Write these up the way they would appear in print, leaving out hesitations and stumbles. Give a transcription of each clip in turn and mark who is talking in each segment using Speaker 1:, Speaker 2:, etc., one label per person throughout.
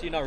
Speaker 1: しいな。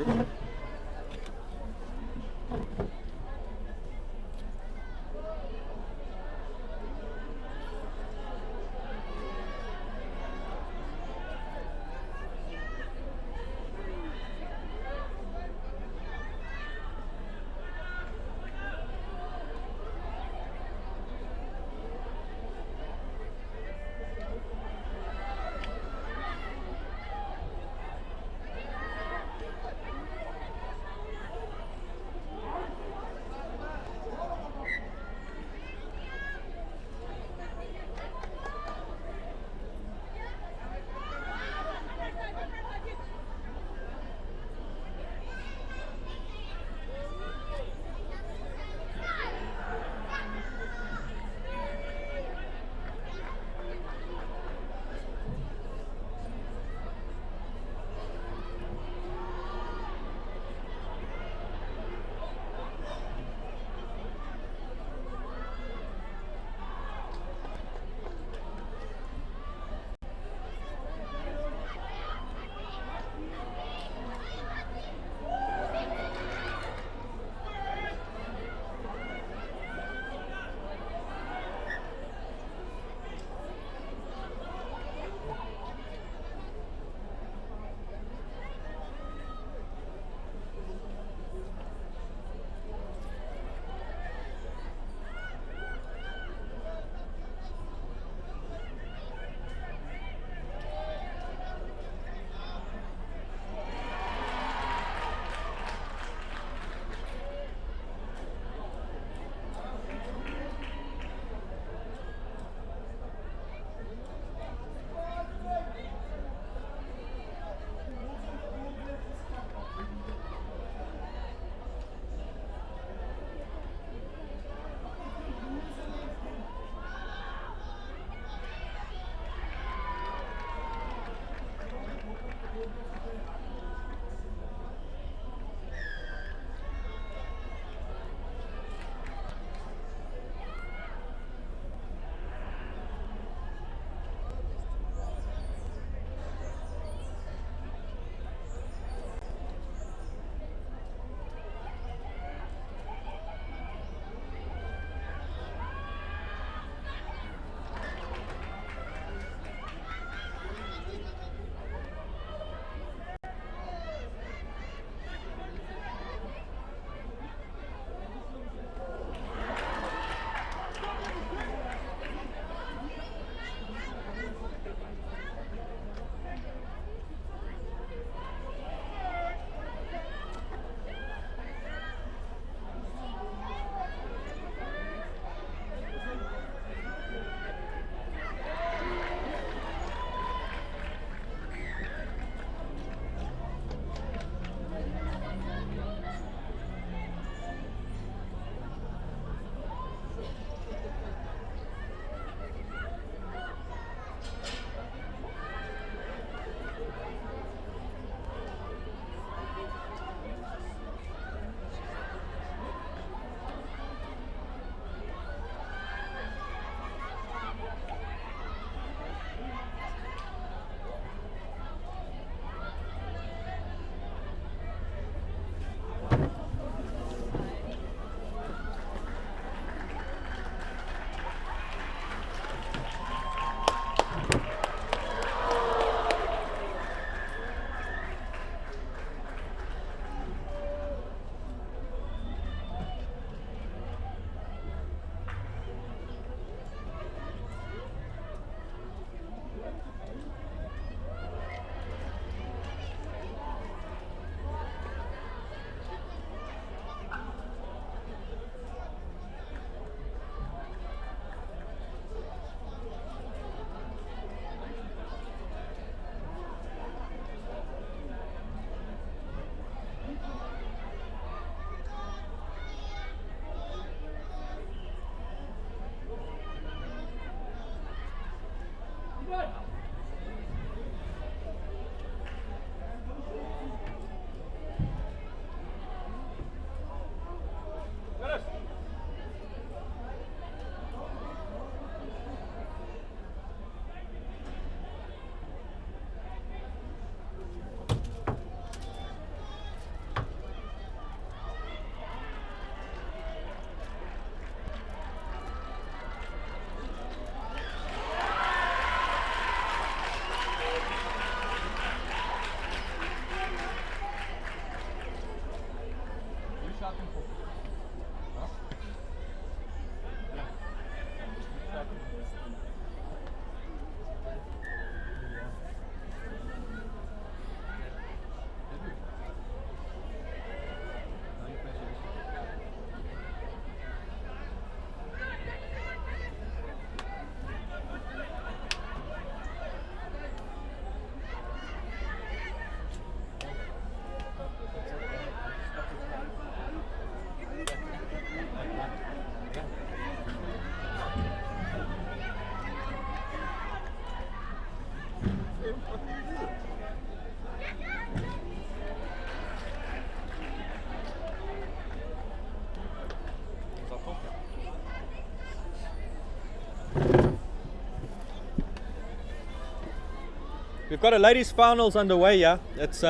Speaker 1: We've got a ladies finals underway here. It's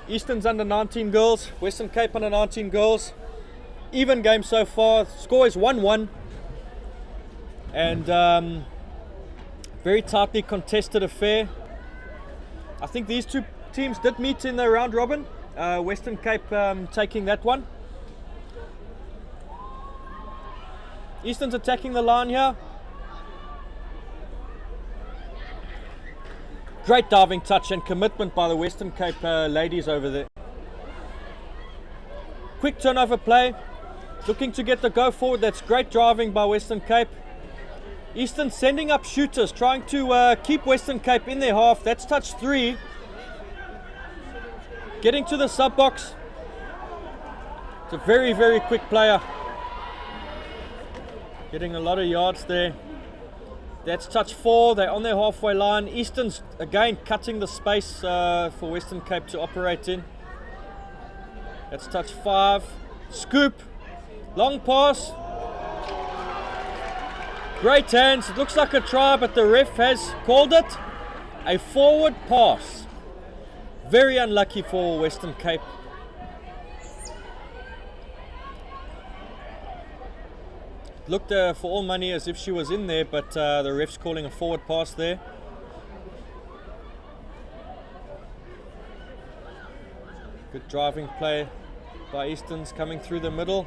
Speaker 1: Eastern's under 19 girls, Western Cape under 19 girls. Even game so far. Score is 1-1. And very tightly contested affair. I think these two teams did meet in the round robin. Western Cape taking that one. Eastern's attacking the line here. Great diving touch and commitment by the Western Cape ladies over there. Quick turnover play, looking to get the go forward. That's great driving by Western Cape. Eastern sending up shooters, trying to keep Western Cape in their half. That's touch 3. Getting to the sub box. It's a very, very quick player. Getting a lot of yards there. That's touch 4, they're on their halfway line. Eastern's again cutting the space for Western Cape to operate in. That's touch 5. Scoop, long pass. Great hands, it looks like a try, but the ref has called it a forward pass. Very unlucky for Western Cape. Looked for all money as if she was in there, but the ref's calling a forward pass there. Good driving play by Easterns coming through the middle.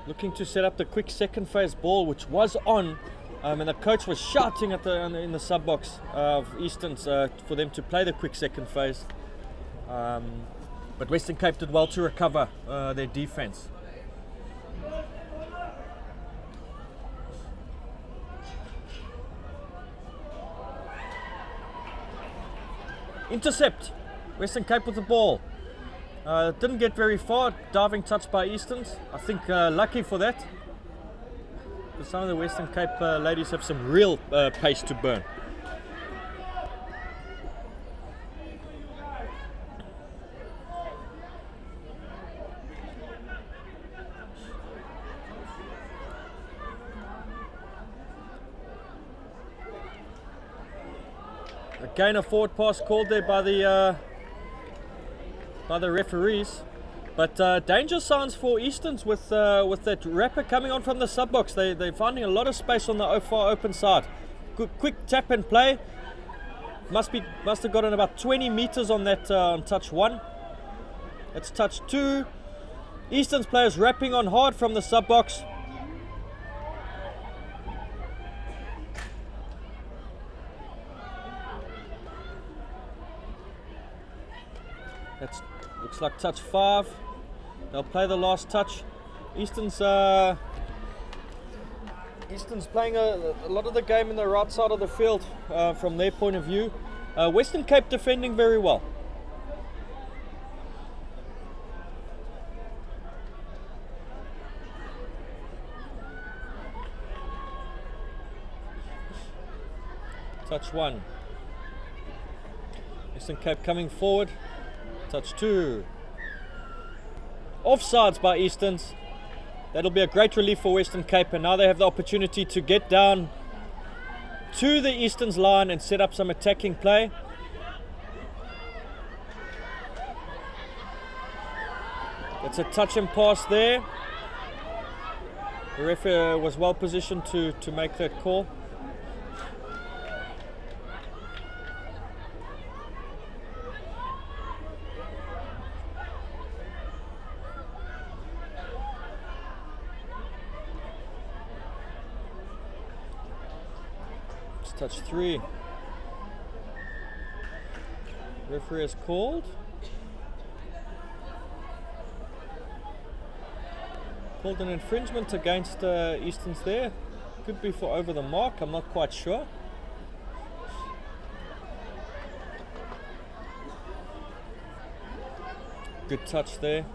Speaker 1: Looking to set up the quick second phase ball, which was on. And the coach was shouting at in the sub box of Easterns for them to play the quick second phase. But Western Cape did well to recover their defense. Intercept. Western Cape with the ball. Didn't get very far. Diving touch by Easterns. I think lucky for that. Some of the Western Cape ladies have some real pace to burn. Again, a forward pass called there by the referees. But danger signs for Easterns with that wrapper coming on from the sub box. They're finding a lot of space on the far open side. Good, quick tap and play. Must have gotten about 20 meters on that on touch 1. That's touch 2. Easterns players wrapping on hard from the sub box. That looks like touch 5. They'll play the last touch. Eastern's playing a lot of the game in the right side of the field from their point of view. Western Cape defending very well. Touch 1. Western Cape coming forward. Touch 2. Offsides by Easterns. That'll be a great relief for Western Cape, and now they have the opportunity to get down to the Easterns line and set up some attacking play. It's a touch and pass there. The referee was well positioned to make that call. touch 3. Referee has called an infringement against Easterns there. Could be for over the mark, I'm not quite sure. Good touch there.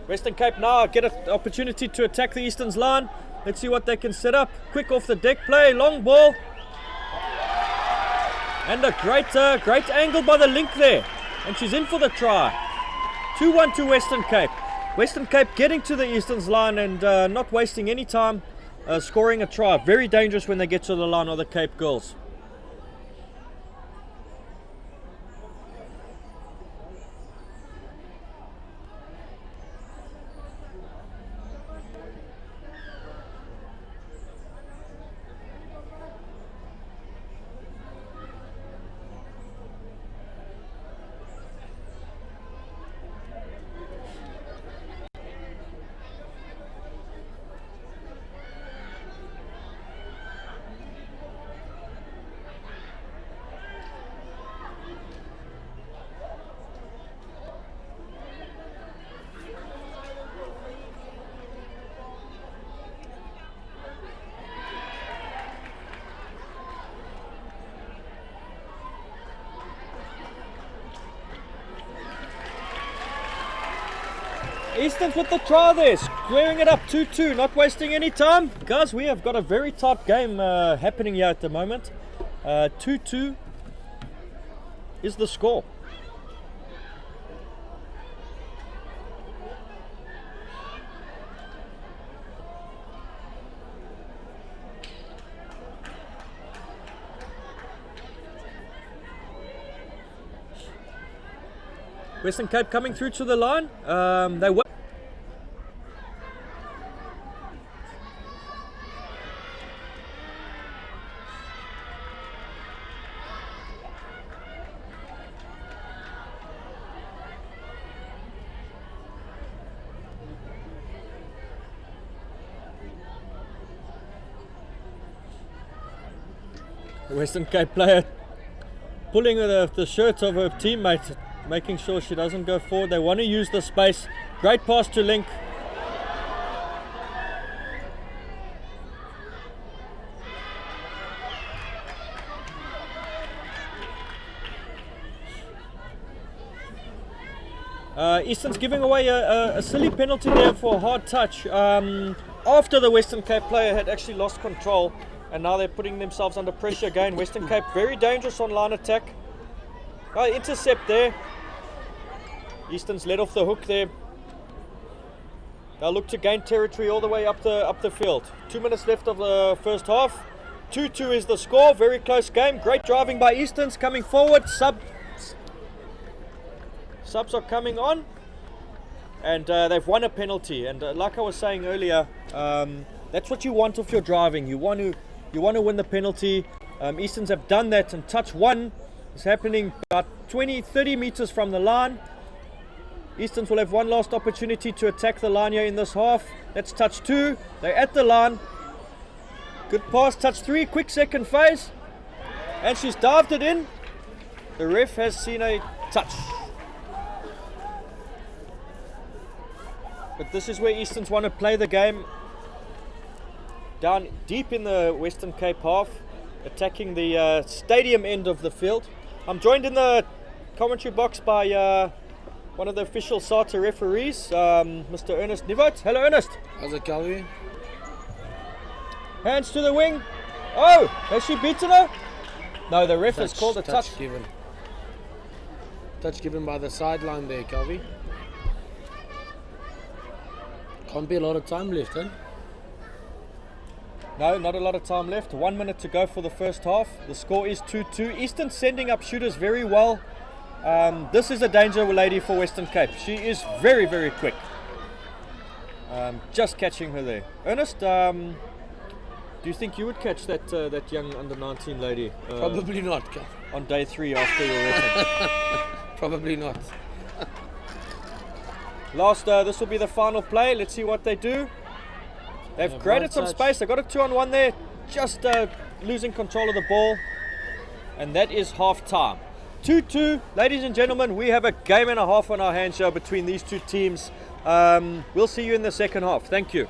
Speaker 1: Western Cape now get an opportunity to attack the Easterns line. Let's see what they can set up. Quick off the deck play, long ball. And a great angle by the link there. And she's in for the try. 2-1 to Western Cape. Western Cape getting to the Easterns line and not wasting any time scoring a try. Very dangerous when they get to the line of the Cape girls. Easterns with the try there, squaring it up 2-2, not wasting any time. Guys, we have got a very tight game happening here at the moment. 2-2 is the score. Western Cape coming through to the line. They will. The Western Cape player pulling the shirt of her teammate, making sure she doesn't go forward. They want to use the space. Great pass to Link. Easton's giving away a silly penalty there for a hard touch after the Western Cape player had actually lost control, and now they're putting themselves under pressure again. Western Cape very dangerous on line attack. Intercept there. Easton's let off the hook there. They'll look to gain territory all the way up the field. 2 minutes left of the first half. 2-2 is the score. Very close game. Great driving by Easton's coming forward. Subs are coming on, and they've won a penalty. And like I was saying earlier, that's what you want if you're driving. You want to win the penalty. Easton's have done that, and touch 1 is happening about 20-30 meters from the line. Easterns will have one last opportunity to attack the line here in this half. That's touch 2. They're at the line. Good pass, touch 3. Quick second phase. And she's dived it in. The ref has seen a touch. But this is where Easterns want to play the game. Down deep in the Western Cape half, attacking the stadium end of the field. I'm joined in the commentary box by one of the official SATA referees, Mr. Ernest Nivot. Hello, Ernest.
Speaker 2: How's it, Calvi?
Speaker 1: Hands to the wing. Oh, has she beaten her? No, the ref has called a touch.
Speaker 2: Given. Touch given by the sideline there, Calvi. Can't be a lot of time left, eh?
Speaker 1: No, not a lot of time left. 1 minute to go for the first half. The score is 2-2. Eastern sending up shooters very well. This is a danger lady for Western Cape. She is very, very quick. Just catching her there. Ernest, Do you think you would catch that young under 19 lady
Speaker 2: Probably not.
Speaker 1: on day 3 after your reffing?
Speaker 2: Probably not.
Speaker 1: Last, this will be the final play. Let's see what they do. They've created some space. They got a 2-on-1 there, just losing control of the ball, and that is half time. 2-2, ladies and gentlemen. We have a game and a half on our hands here between these two teams. We'll see you in the second half. Thank you.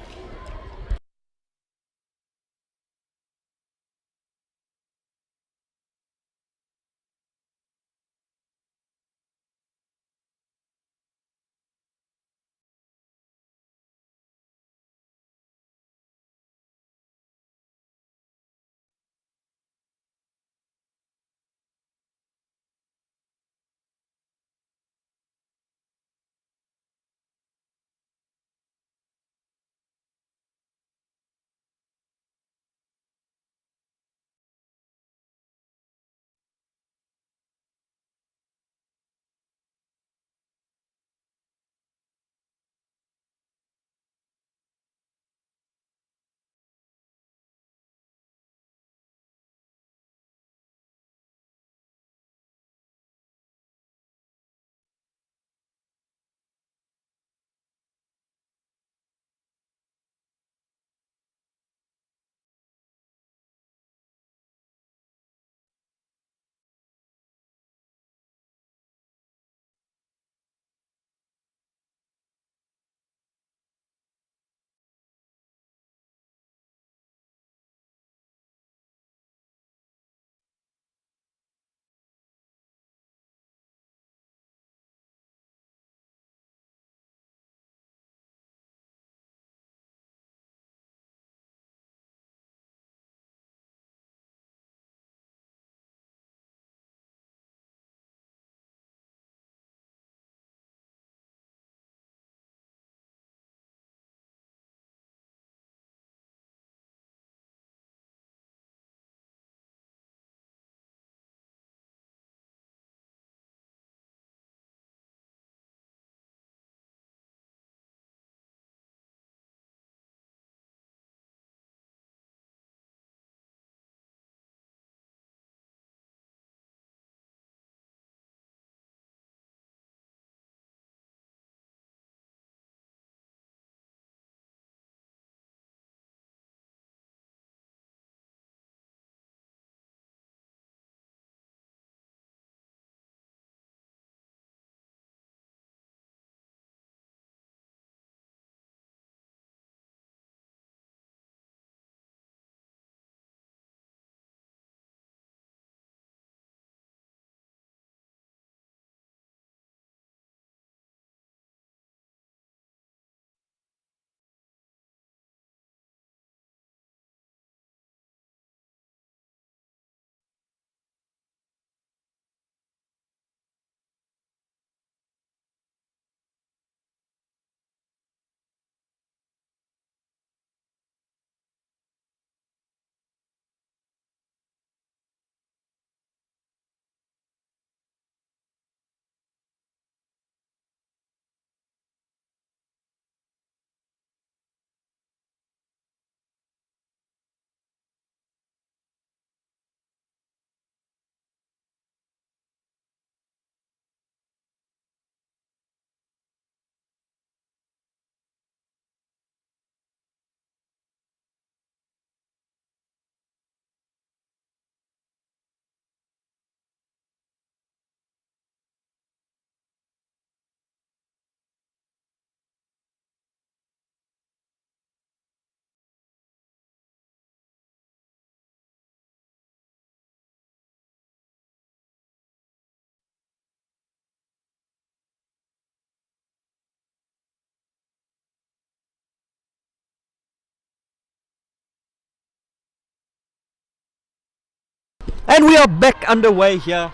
Speaker 1: And we are back underway here.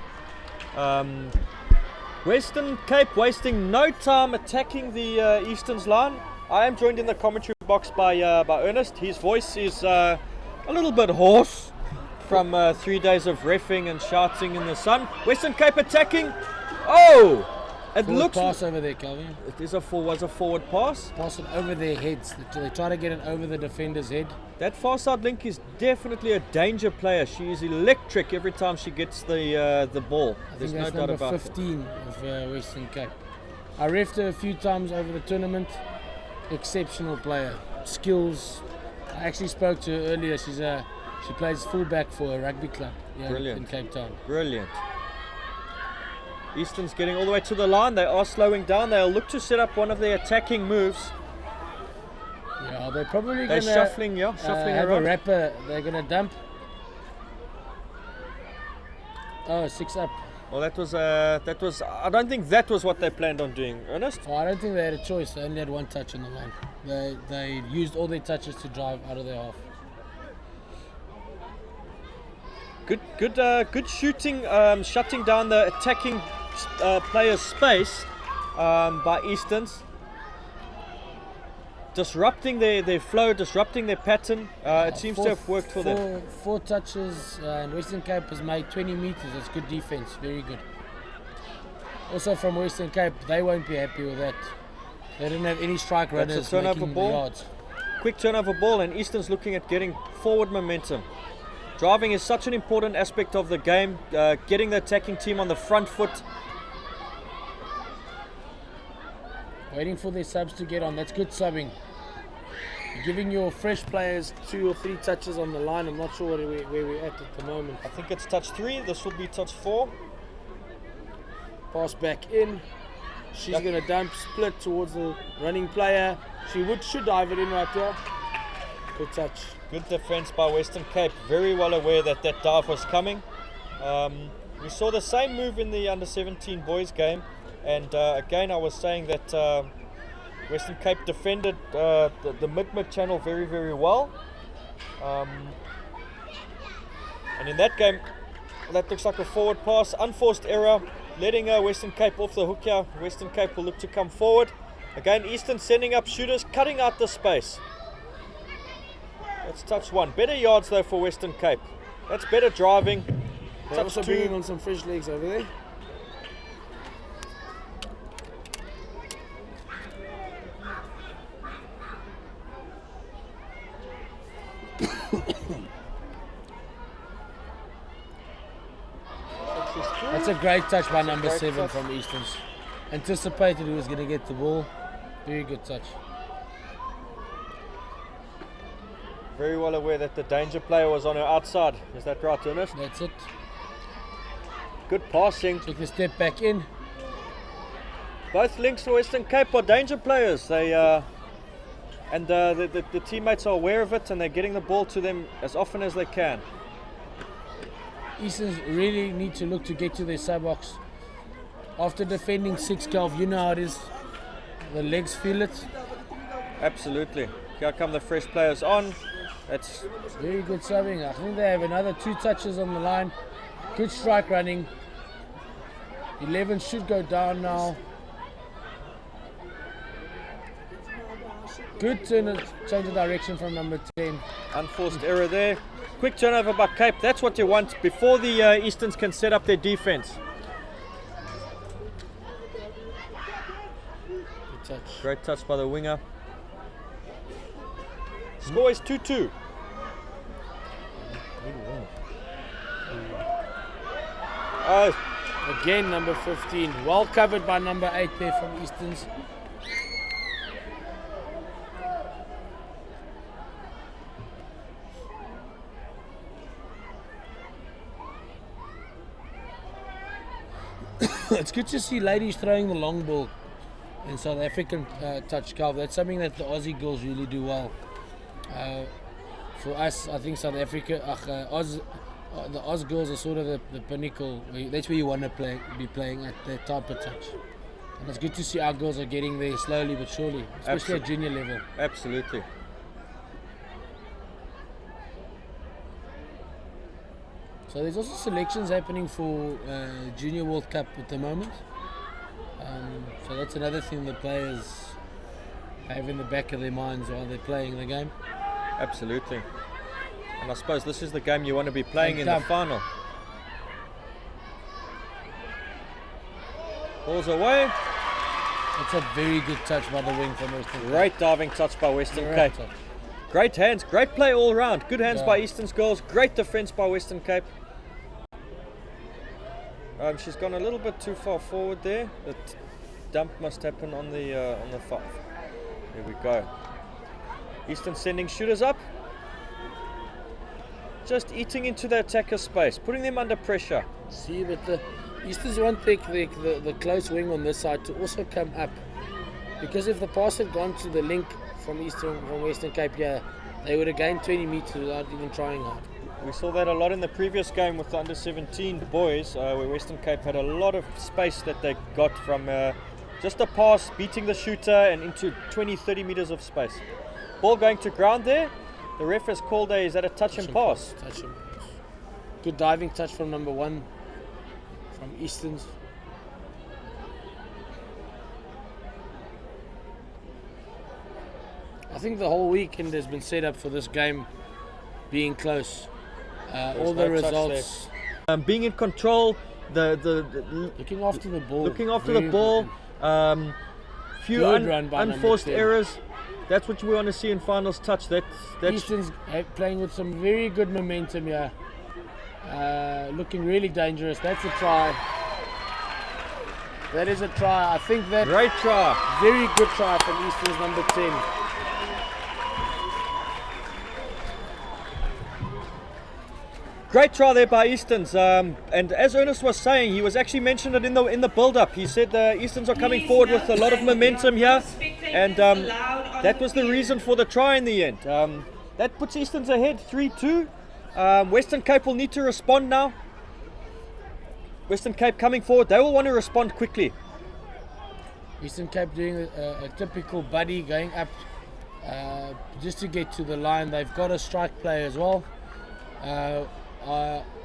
Speaker 1: Western Cape wasting no time attacking the Easterns line. I am joined in the commentary box by Ernest. His voice is a little bit hoarse from 3 days of reffing and shouting in the sun. Western Cape attacking. Oh! It
Speaker 2: Forward
Speaker 1: looks.
Speaker 2: pass over there, Calvin.
Speaker 1: It is was a forward pass.
Speaker 2: Pass it over their heads. They try to get it over the defender's head.
Speaker 1: That far side link is definitely a danger player. She is electric every time she gets the ball.
Speaker 2: I
Speaker 1: There's
Speaker 2: think
Speaker 1: no
Speaker 2: that's
Speaker 1: doubt
Speaker 2: number
Speaker 1: about
Speaker 2: 15 of Western Cape. I refed her a few times over the tournament. Exceptional player. Skills. I actually spoke to her earlier. She plays fullback for a rugby club in Cape Town.
Speaker 1: Brilliant. Easton's getting all the way to the line. They are slowing down. They'll look to set up one of their attacking moves.
Speaker 2: Yeah, they're probably going
Speaker 1: They're
Speaker 2: to
Speaker 1: shuffling
Speaker 2: have
Speaker 1: around.
Speaker 2: a wrapper. They're going to dump. Oh, 6 up.
Speaker 1: Well, that was. I don't think that was what they planned on doing. Ernest?
Speaker 2: Oh, I don't think they had a choice. They only had one touch on the line. They used all their touches to drive out of their half.
Speaker 1: Good shooting, shutting down the attacking player's space by Easterns. Disrupting their flow, disrupting their pattern. It seems to have worked for them.
Speaker 2: 4 touches, and Western Cape has made 20 meters. That's good defense, very good. Also from Western Cape, they won't be happy with that. They didn't have any strike runners
Speaker 1: That's a turnover
Speaker 2: making
Speaker 1: ball.
Speaker 2: the yards.
Speaker 1: Quick turnover ball, and Easton's looking at getting forward momentum. Driving is such an important aspect of the game, getting the attacking team on the front foot.
Speaker 2: Waiting for their subs to get on. That's good subbing. Giving your fresh players 2 or 3 touches on the line. I'm not sure where we're at the moment.
Speaker 1: I think it's touch 3, this will be touch 4.
Speaker 2: Pass back in. She's going to dump, split towards the running player. Should dive it in right there. Good touch.
Speaker 1: Good defense by Western Cape, very well aware that dive was coming. We saw the same move in the under-17 boys game, and again I was saying that Western Cape defended the mid channel very, very well. And in that game, that looks like a forward pass, unforced error, letting Western Cape off the hook here. Western Cape will look to come forward. Again, Eastern sending up shooters, cutting out the space. That's touch 1. Better yards though for Western Cape. That's better driving.
Speaker 2: They're also bringing on some fresh legs over there. That's a great touch by number 7 from Easterns. Anticipated he was going to get the ball. Very good touch.
Speaker 1: Very well aware that the danger player was on her outside. Is that right, Ernest?
Speaker 2: That's it.
Speaker 1: Good passing.
Speaker 2: Take the step back in.
Speaker 1: Both links for Western Cape are danger players. They the teammates are aware of it, and they're getting the ball to them as often as they can.
Speaker 2: Easterns really need to look to get to their sub box. After defending 6 calf, you know how it is. The legs feel it.
Speaker 1: Absolutely. Here come the fresh players on. That's
Speaker 2: very good subbing. I think they have another 2 touches on the line. Good strike running. 11 should go down now. Good change of direction from number 10.
Speaker 1: Unforced error there. Quick turnover by Cape. That's what you want before the Easterns can set up their defense.
Speaker 2: Good touch.
Speaker 1: Great touch by the winger. Score is 2-2.
Speaker 2: Again, number 15. Well covered by number 8 there from Easterns. It's good to see ladies throwing the long ball in South African touch calf. That's something that the Aussie girls really do well. For us, I think South Africa, the Oz girls are sort of the pinnacle. That's where you want to be playing at that type of touch. And it's good to see our girls are getting there slowly but surely, especially at junior level.
Speaker 1: Absolutely.
Speaker 2: So there's also selections happening for Junior World Cup at the moment. So that's another thing the players have in the back of their minds while they're playing the game.
Speaker 1: Absolutely. And I suppose this is the game you want to be playing in the final. Ball's away.
Speaker 2: It's a very good touch by the wing from Western Cape.
Speaker 1: Great diving touch by Western
Speaker 2: Great
Speaker 1: Cape.
Speaker 2: touch.
Speaker 1: Great hands, great play all round. Good hands
Speaker 2: Yeah.
Speaker 1: by Eastern's girls. Great defence by Western Cape. She's gone a little bit too far forward there. The dump must happen on the 5. There we go. Eastern sending shooters up. Just eating into the attacker space, putting them under pressure.
Speaker 2: See, but the Easterns want the close wing on this side to also come up. Because if the pass had gone to the link from Western Cape, yeah, they would have gained 20 meters without even trying hard.
Speaker 1: We saw that a lot in the previous game with the under-17 boys, where Western Cape had a lot of space that they got from just a pass, beating the shooter, and into 20-30 meters of space. Ball going to ground there. The ref has called is that a touch and pass?
Speaker 2: Touch and pass. Good diving touch from number 1 from Easterns. I think the whole weekend has been set up for this game being close. All the
Speaker 1: no touch
Speaker 2: results.
Speaker 1: Being in control, the
Speaker 2: Looking after the ball.
Speaker 1: Very ball. Few
Speaker 2: Good run by
Speaker 1: unforced
Speaker 2: number 10.
Speaker 1: errors. That's what we want to see in finals touch. That's
Speaker 2: Easton's playing with some very good momentum here. Looking really dangerous. That's a try. That is a try. I think that
Speaker 1: great try.
Speaker 2: very good try from Easton's number 10.
Speaker 1: Great try there by Eastons, and as Ernest was saying, he was actually mentioned it in the build-up. He said the Eastons are coming forward with a lot of momentum here, and that was the reason for the try in the end. That puts Eastons ahead 3-2. Western Cape will need to respond now. Western Cape coming forward, they will want to respond quickly.
Speaker 2: Eastern Cape doing a typical buddy going up just to get to the line. They've got a strike play as well.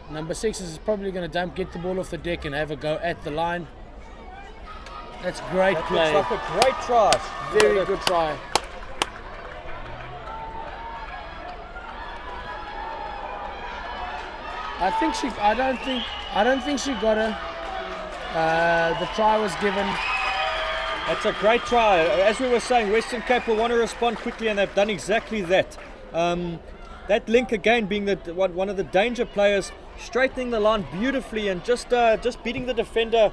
Speaker 2: Number 6 is probably going to get the ball off the deck and have a go at the line. That's great
Speaker 1: That
Speaker 2: play.
Speaker 1: looks like a great try.
Speaker 2: Very good try. I don't think she got her. The try was given.
Speaker 1: That's a great try. As we were saying, Western Cape will want to respond quickly, and they've done exactly that. That link again being one of the danger players, straightening the line beautifully and just beating the defender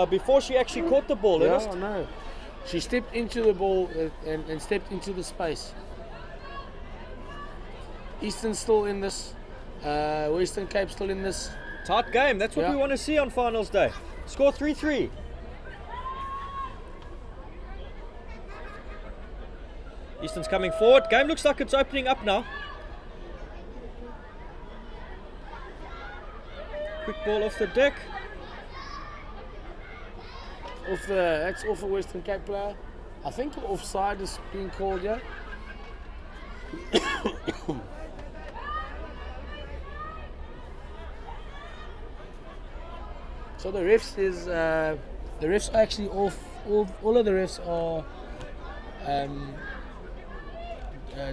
Speaker 1: before she actually caught the ball.
Speaker 2: Yeah,
Speaker 1: Ernest?
Speaker 2: no. She stepped into the ball and stepped into the space. Eastern still in this. Western Cape still in this.
Speaker 1: Tight game. That's what
Speaker 2: Yeah.
Speaker 1: we want to see on finals day. Score 3-3. Eastern's coming forward. Game looks like it's opening up now. Quick ball off the deck.
Speaker 2: That's off a Western Cape player. I think offside is being called, yeah. So the refs are actually off. All of the refs are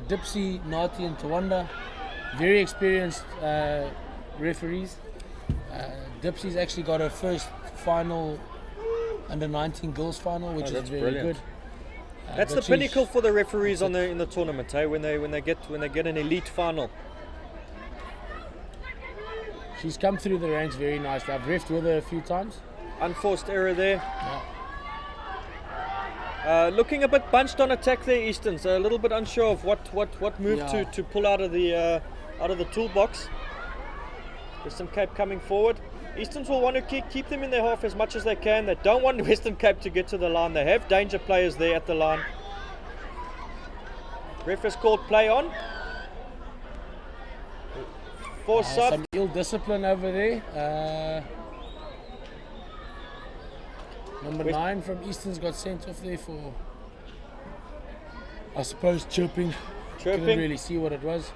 Speaker 2: Dipsy, Nati, and Tawanda, very experienced referees. Dipsy's actually got her first final under 19 girls final, which is
Speaker 1: that's
Speaker 2: very
Speaker 1: brilliant.
Speaker 2: good.
Speaker 1: That's
Speaker 2: but
Speaker 1: the pinnacle for the referees in the tournament, eh? When they get an elite final.
Speaker 2: She's come through the ranks very nicely. I've refed with her a few times.
Speaker 1: Unforced error there.
Speaker 2: Yeah.
Speaker 1: Looking a bit bunched on attack there, Easton's a little bit unsure of what move
Speaker 2: Yeah.
Speaker 1: to pull out of the toolbox. Western Cape coming forward. Easterns will want to keep them in their half as much as they can. They don't want Western Cape to get to the line. They have danger players there at the line. Ref has called play on. For sub.
Speaker 2: Some ill discipline over there. Number 9 from Easton's got sent off there for, I suppose, chirping. Couldn't really see what it was.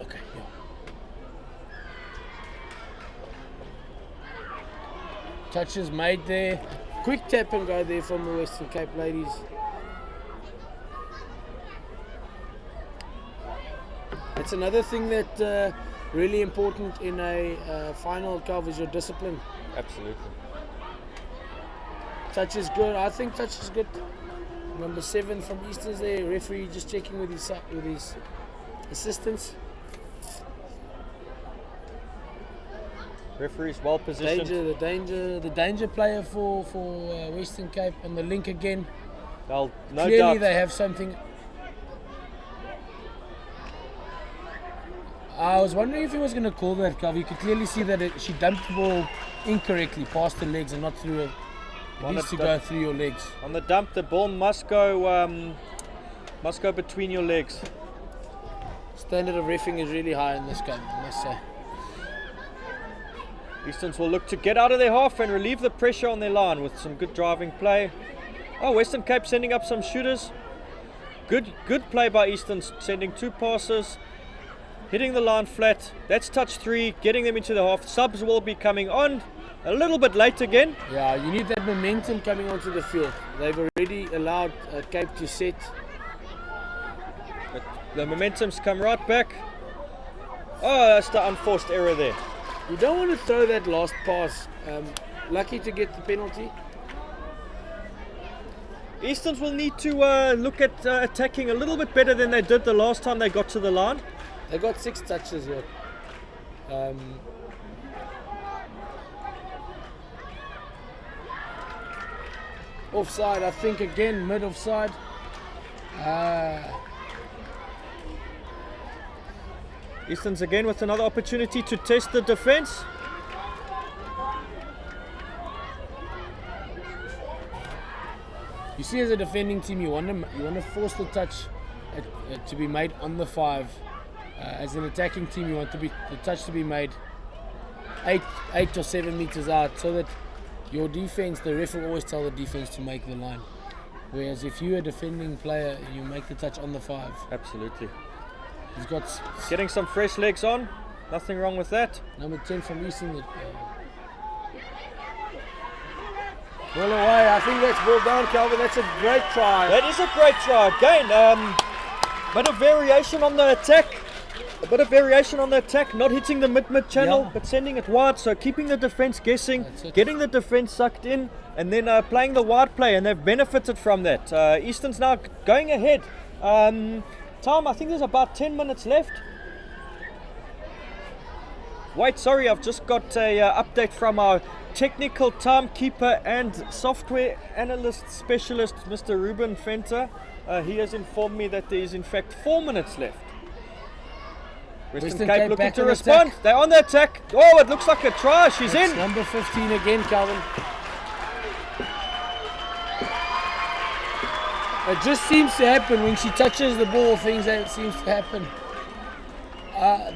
Speaker 2: Okay, yeah. Touches made there. Quick tap and go there from the Western Cape ladies. That's another thing that really important in a final curve is your discipline.
Speaker 1: Absolutely.
Speaker 2: Touch is good. I think touch is good. Number 7 from Eastern's there. Referee just checking with his assistants.
Speaker 1: Referee's well positioned.
Speaker 2: The danger player for Western Cape on the link again.
Speaker 1: Well, no
Speaker 2: Clearly
Speaker 1: doubt.
Speaker 2: they have something. I was wondering if he was going to call that, Kav. You could clearly see that she dumped the ball incorrectly past the legs and not through it. It needs to go through your legs.
Speaker 1: On the dump, the ball must go between your legs.
Speaker 2: Standard of reffing is really high in this game, I must say.
Speaker 1: Easterns will look to get out of their half and relieve the pressure on their line with some good driving play. Oh, Western Cape sending up some shooters. Good play by Easterns, sending 2 passes, hitting the line flat. That's touch 3, getting them into the half. Subs will be coming on a little bit late again.
Speaker 2: Yeah, you need that momentum coming onto the field. They've already allowed Cape to set.
Speaker 1: But the momentum's come right back. Oh, that's the unforced error there.
Speaker 2: You don't want to throw that last pass. Lucky to get the penalty.
Speaker 1: Easterns will need to look at attacking a little bit better than they did the last time they got to the line.
Speaker 2: They got 6 touches here. Offside, I think again, mid offside.
Speaker 1: Easterns again with another opportunity to test the defence.
Speaker 2: You see, as a defending team, you want to force the touch to be made on the 5. As an attacking team, you want the touch to be made 8 or 7 meters out, so that your defense, the ref will always tell the defense to make the line. Whereas if you're a defending player, you make the touch on the 5.
Speaker 1: Absolutely.
Speaker 2: He's got
Speaker 1: Getting some fresh legs on. Nothing wrong with that.
Speaker 2: number 10 from Eastern. Ball away. I think that's ball down, Calvin. That's a great try.
Speaker 1: That is a great try. Again, bit of variation on the attack. Not hitting the mid channel,
Speaker 2: Yeah.
Speaker 1: but sending it wide. So keeping the defence guessing,
Speaker 2: That's it.
Speaker 1: getting the defence sucked in, and then playing the wide play, and they've benefited from that. Eastern's now going ahead. Tom, I think there's about 10 minutes left. Wait, sorry, I've just got a update from our technical timekeeper and software analyst specialist, Mr. Ruben Fenter. He has informed me that there is in fact 4 minutes left. Western Cape looking
Speaker 2: back
Speaker 1: to
Speaker 2: on
Speaker 1: respond.
Speaker 2: attack.
Speaker 1: They're on the attack. Oh, it looks like a try. She's
Speaker 2: It's
Speaker 1: in.
Speaker 2: number 15 again, Calvin. It just seems to happen when she touches the ball. Things that seems to happen.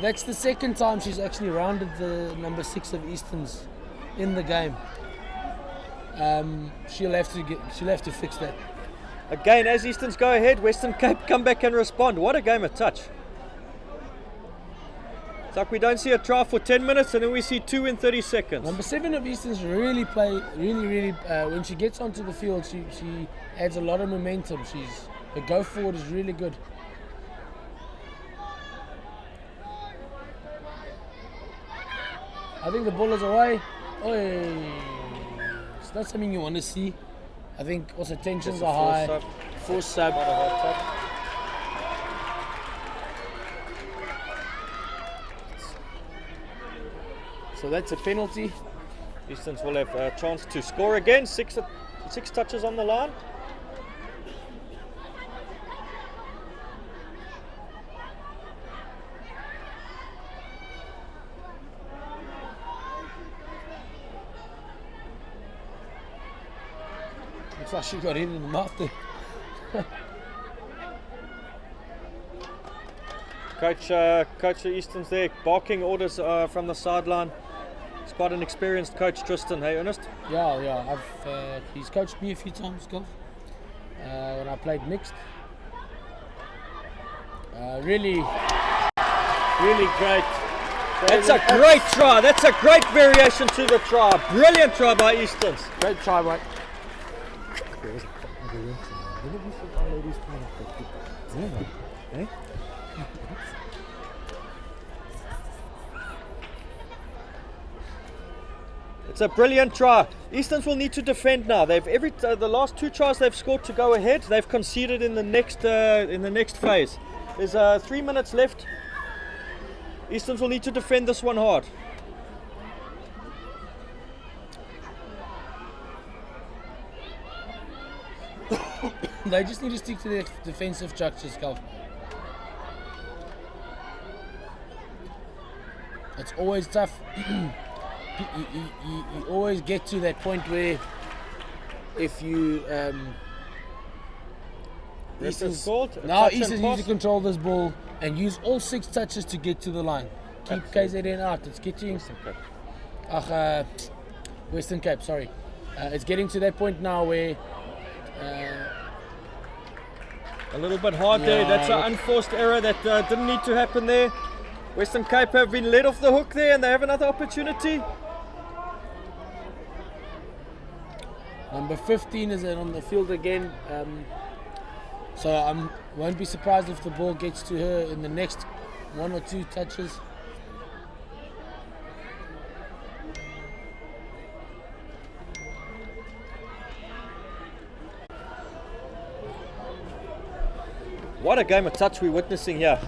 Speaker 2: That's the second time she's actually rounded the number 6 of Eastern's in the game. She'll have to fix that.
Speaker 1: Again, as Easterns go ahead, Western Cape come back and respond. What a game of touch. It's like we don't see a try for 10 minutes and then we see 2 in 30 seconds.
Speaker 2: Number 7 of Eastern's really when she gets onto the field, she adds a lot of momentum. Her go forward is really good. I think the ball is away. Oy. It's not something you want to see. I think also tensions are high. Force sub.
Speaker 1: Not a hard touch.
Speaker 2: So that's a penalty.
Speaker 1: Easterns will have a chance to score again. Six touches on the line.
Speaker 2: Looks like she got hit in the mouth there.
Speaker 1: Coach Easton's there, barking orders from the sideline. He's quite an experienced coach, Tristan. Hey, Ernest?
Speaker 2: Yeah. He's coached me a few times, golf. When I played mixed. Really great
Speaker 1: That's a great try. That's a great variation to the try. Brilliant try by Easterns.
Speaker 2: Great try, mate.
Speaker 1: It's a brilliant try. Easterns will need to defend now. They've the last 2 tries they've scored to go ahead. They've conceded in the next phase. There's 3 minutes left. Easterns will need to defend this one hard.
Speaker 2: They just need to stick to their defensive structures, Calv. It's always tough. You always get to that point where if you Easterns need to control this ball and use all 6 touches to get to the line. Keep KZN out. It's getting Western Cape. Sorry, it's getting to that point now where
Speaker 1: a little bit hard there. That's an unforced error that didn't need to happen there. Western Cape have been let off the hook there, and they have another opportunity.
Speaker 2: Number 15 is on the field again. So I won't be surprised if the ball gets to her in the next 1 or 2 touches.
Speaker 1: What a game of touch we're witnessing here.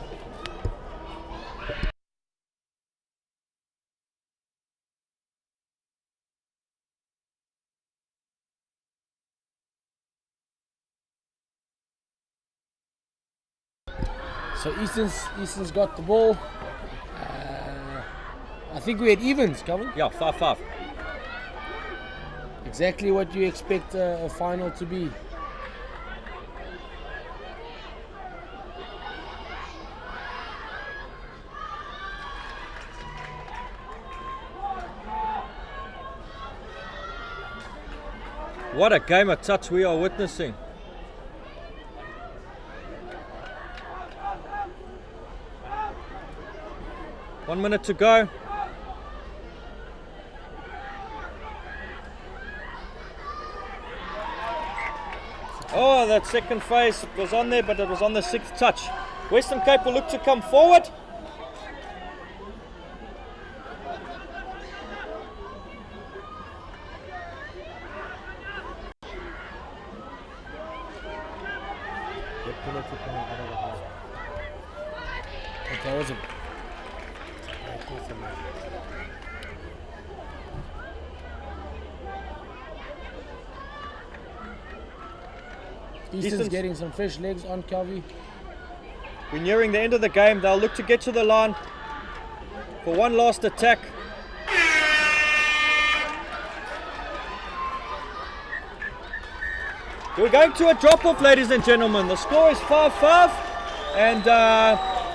Speaker 2: So Easton's got the ball. I think we had evens, Calvin.
Speaker 1: Yeah, 5-5.
Speaker 2: Exactly what you expect a final to be.
Speaker 1: What a game of touch we are witnessing. One minute to go. Oh, that second phase was on there, but it was on the 6th touch. Western Cape will look to come forward.
Speaker 2: That was a Easton's getting some fresh legs on Calvi.
Speaker 1: We're nearing the end of the game. They'll look to get to the line for one last attack. We're going to a drop-off, ladies and gentlemen. The score is 5-5, and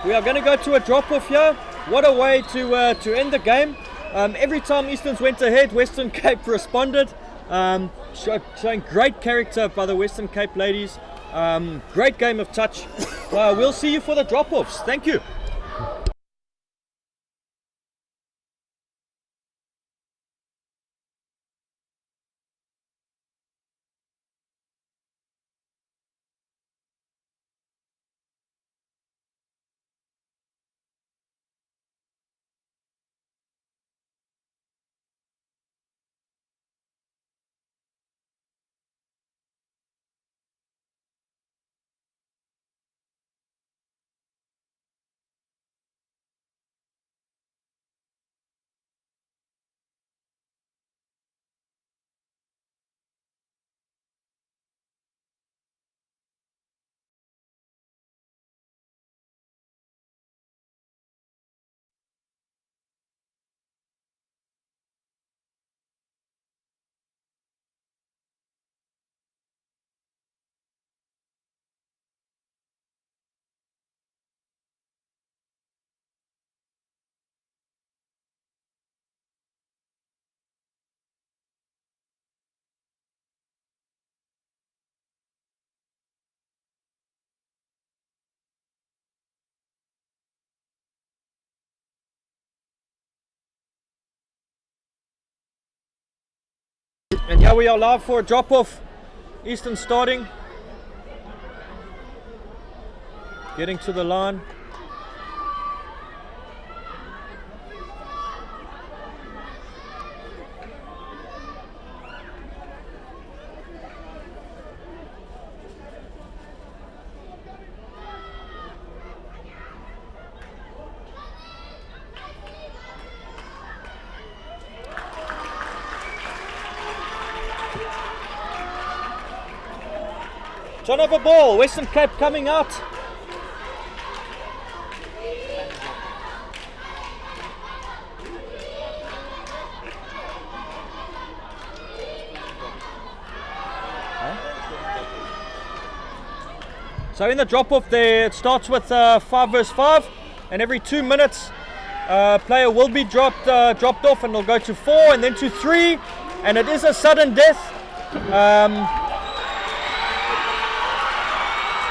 Speaker 1: we are going to go to a drop-off here. What a way to end the game. Every time Easterns went ahead, Western Cape responded. Showing great character by the Western Cape ladies. Great game of touch. We'll see you for the drop-offs. Thank you. Now we are live for a drop-off. Eastern starting. Getting to the line. Turnover ball, Western Cape coming out. So in the drop-off there, it starts with 5 versus 5, and every 2 minutes a player will be dropped off, and they'll go to 4 and then to 3, and it is a sudden death.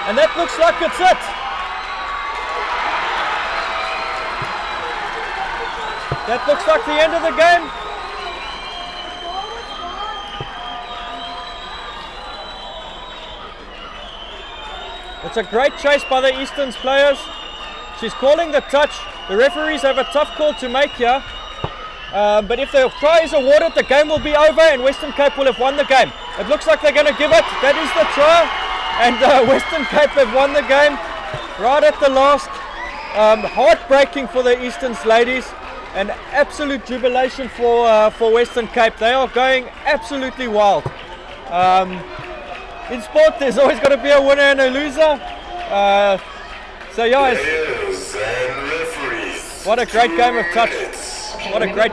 Speaker 1: And that looks like it's it. That looks like the end of the game. It's a great chase by the Easterns players. She's calling the touch. The referees have a tough call to make here. But if the try is awarded, the game will be over and Western Cape will have won the game. It looks like they're going to give it. That is the try. And Western Cape have won the game right at the last. Heartbreaking for the Easterns ladies, and absolute jubilation for Western Cape. They are going absolutely wild. In sport, there's always got to be a winner and a loser. So yeah, what a great game of touch. What a great